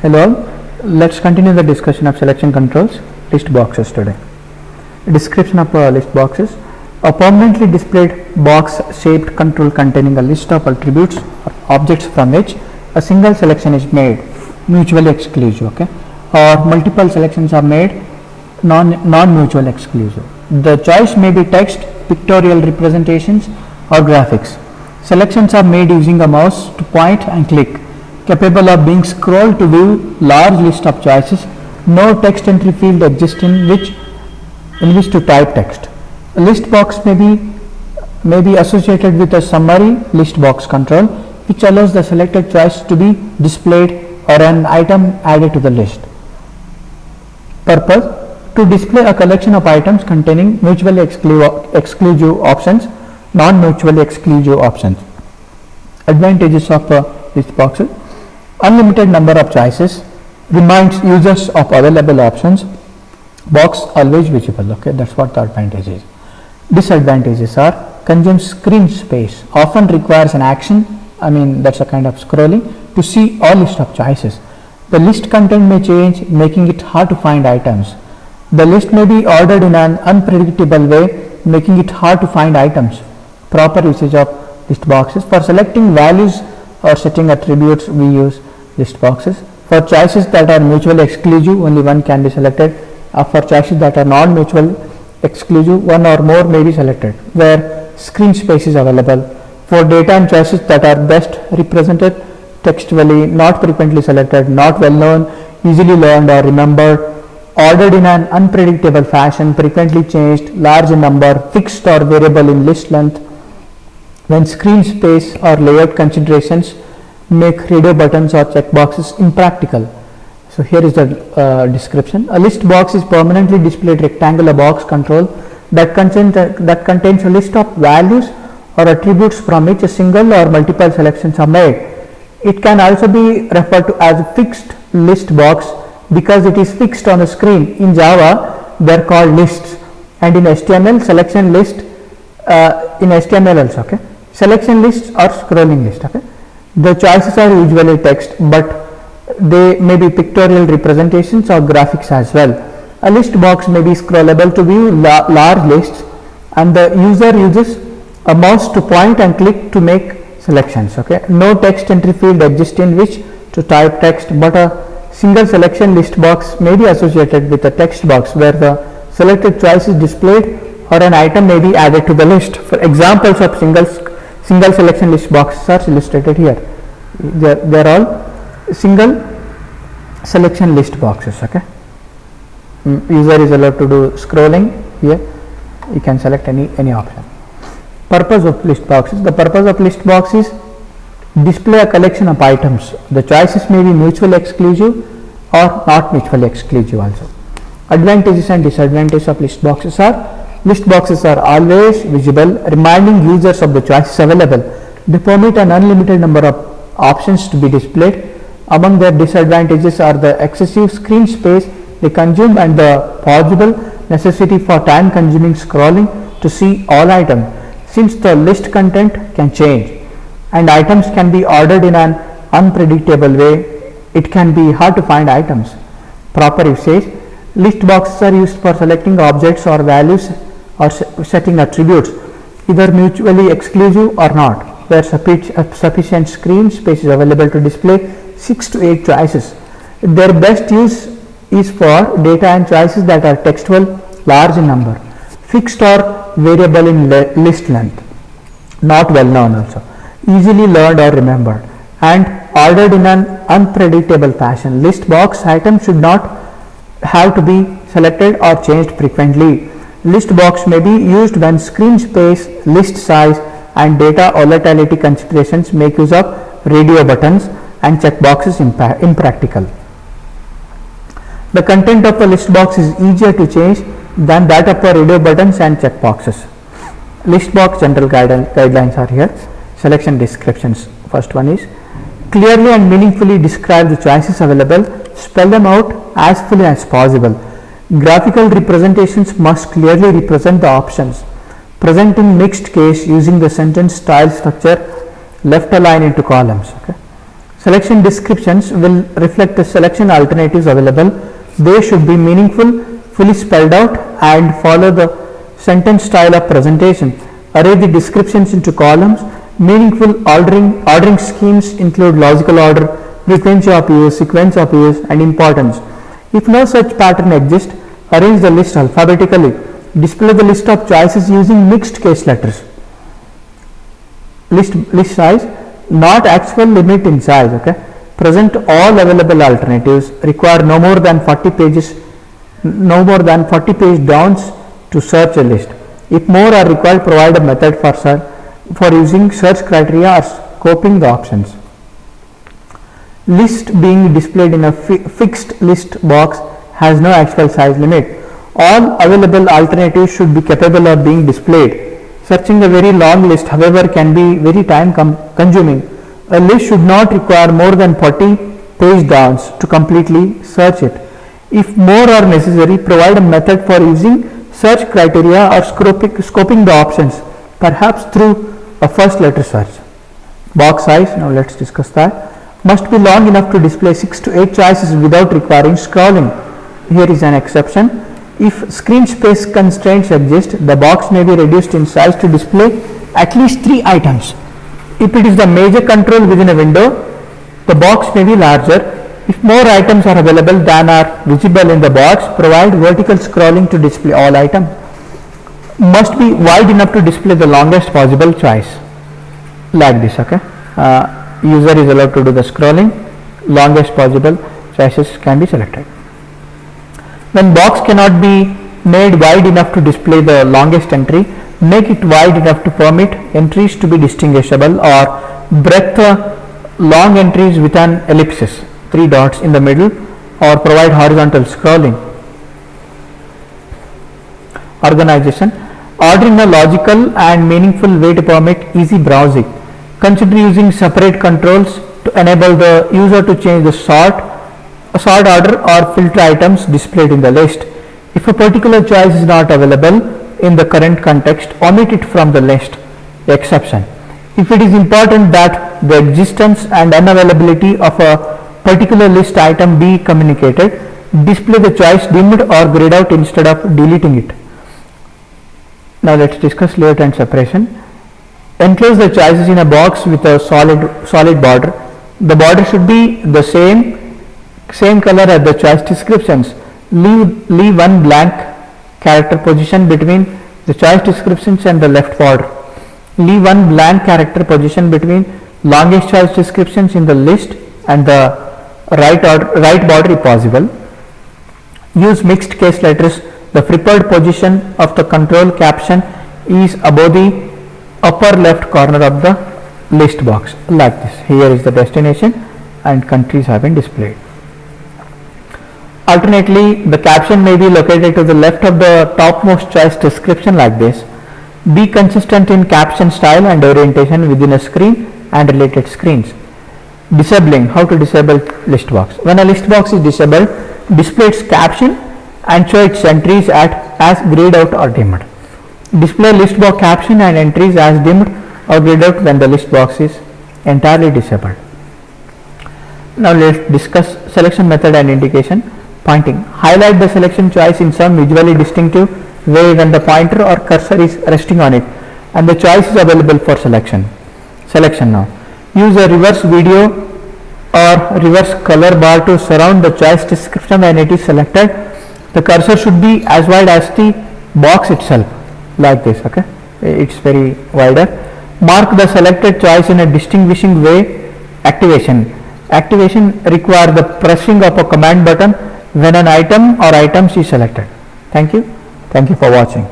Hello, let's continue the discussion of selection controls, list boxes today. Description of list boxes. A permanently displayed box shaped control containing a list of attributes or objects from which a single selection is made mutually exclusive, okay, or multiple selections are made non-mutually exclusive. The choice may be text, pictorial representations or graphics. Selections are made using a mouse to point and click, capable of being scrolled to view large list of choices. No text entry field exists in which to type text. A list box may be associated with a summary list box control, which allows the selected choice to be displayed or an item added to the list. Purpose: to display a collection of items containing mutually exclusive options, non-mutually exclusive options. Advantages of list boxes: unlimited number of choices, reminds users of available options, box always visible, okay, that's what the advantage is. Disadvantages are: consumes screen space, often requires an action, that's a kind of scrolling to see all list of choices. The list content may change, making it hard to find items. The list may be ordered in an unpredictable way, making it hard to find items. Proper usage of list boxes: for selecting values or setting attributes, we use list boxes. For choices that are mutually exclusive, only one can be selected. For choices that are non-mutually exclusive, one or more may be selected where screen space is available. For data and choices that are best represented textually, not frequently selected, not well known, easily learned or remembered, ordered in an unpredictable fashion, frequently changed, large in number, fixed or variable in list length, when screen space or layout considerations make radio buttons or checkboxes impractical. So here is the description. A list box is permanently displayed rectangular box control that contains a list of values or attributes from which a single or multiple selections are made. It can also be referred to as a fixed list box because it is fixed on the screen. In Java, they are called lists, and in HTML, selection list, in HTML also, okay. Selection lists or scrolling list, okay. The choices are usually text, but they may be pictorial representations or graphics as well. A list box may be scrollable to view large lists, and the user uses a mouse to point and click to make selections, okay. No text entry field exists in which to type text, but a single selection list box may be associated with a text box where the selected choice is displayed or an item may be added to the list. For examples of single selection list boxes are illustrated here. They are all single selection list boxes, okay. User is allowed to do scrolling here. You can select any option. Purpose of list boxes: the purpose of list box is display a collection of items. The choices may be mutually exclusive or not mutually exclusive also. Advantages and disadvantages of list boxes are: list boxes are always visible, reminding users of the choices available. They permit an unlimited number of options to be displayed. Among their disadvantages are the excessive screen space they consume and the possible necessity for time consuming scrolling to see all items. Since the list content can change and items can be ordered in an unpredictable way, it can be hard to find items. Proper usage: list boxes are used for selecting objects or values or setting attributes, either mutually exclusive or not, where sufficient screen space is available to display 6 to 8 choices. Their best use is for data and choices that are textual, large in number, fixed or variable in list length, not well known also, easily learned or remembered, and ordered in an unpredictable fashion. List box items should not have to be selected or changed frequently. List box may be used when screen space, list size, and data volatility considerations make use of radio buttons and checkboxes impractical. The content of a list box is easier to change than that of a radio buttons and checkboxes. List box general guidelines are here. Selection descriptions: first one is clearly and meaningfully describe the choices available, spell them out as fully as possible. Graphical representations must clearly represent the options. Present in mixed case using the sentence style structure, left align into columns, okay. Selection descriptions will reflect the selection alternatives available. They should be meaningful, fully spelled out, and follow the sentence style of presentation. Array the descriptions into columns. Meaningful ordering schemes include logical order, frequency of use, sequence of use, and importance. If no such pattern exists, arrange the list alphabetically. Display the list of choices using mixed case letters. List size, not actual limit in size. Okay. Present all available alternatives. Require no more than 40 pages, no more than 40 page downs to search a list. If more are required, provide a method for using search criteria or scoping the options. List being displayed in a fixed list box has no actual size limit. All available alternatives should be capable of being displayed. Searching a very long list, however, can be very time consuming. A list should not require more than 40 page downs to completely search it. If more are necessary, provide a method for using search criteria or scoping the options, perhaps through a first letter search. Box size, now let's discuss that. Must be long enough to display 6 to 8 choices without requiring scrolling. Here is an exception. If screen space constraints exist, the box may be reduced in size to display at least 3 items. If it is the major control within a window, the box may be larger. If more items are available than are visible in the box, provide vertical scrolling to display all items. Must be wide enough to display the longest possible choice, like this. Okay. User is allowed to do the scrolling. Longest possible choices can be selected. When box cannot be made wide enough to display the longest entry, make it wide enough to permit entries to be distinguishable, or breadth long entries with an ellipsis, 3 dots in the middle, or provide horizontal scrolling. Organization. Order in a logical and meaningful way to permit easy browsing. Consider using separate controls to enable the user to change the sort order or filter items displayed in the list. If a particular choice is not available in the current context, omit it from the list. Exception. If it is important that the existence and unavailability of a particular list item be communicated, display the choice dimmed or grayed out instead of deleting it. Now let's discuss layout and separation. Enclose the choices in a box with a solid border. The border should be the same color as the choice descriptions. Leave one blank character position between the choice descriptions and the left border. Leave one blank character position between longest choice descriptions in the list and the right border if possible. Use mixed case letters. The preferred position of the control caption is above the upper left corner of the list box, like this. Here is the destination and countries have been displayed. Alternately, the caption may be located to the left of the topmost choice description, like this. Be consistent in caption style and orientation within a screen and related screens. Disabling. How to disable list box? When a list box is disabled, display its caption and show its entries as grayed out or dimmed. Display list box caption and entries as dimmed or grayed out when the list box is entirely disabled. Now let's discuss selection method and indication. Pointing. Highlight the selection choice in some visually distinctive way when the pointer or cursor is resting on it and the choice is available for selection. Selection now. Use a reverse video or reverse color bar to surround the choice description when it is selected. The cursor should be as wide as the box itself, like this. Okay, it's very wider. Mark the selected choice in a distinguishing way. Activation. Activation requires the pressing of a command button when an item or items is selected. Thank you for watching.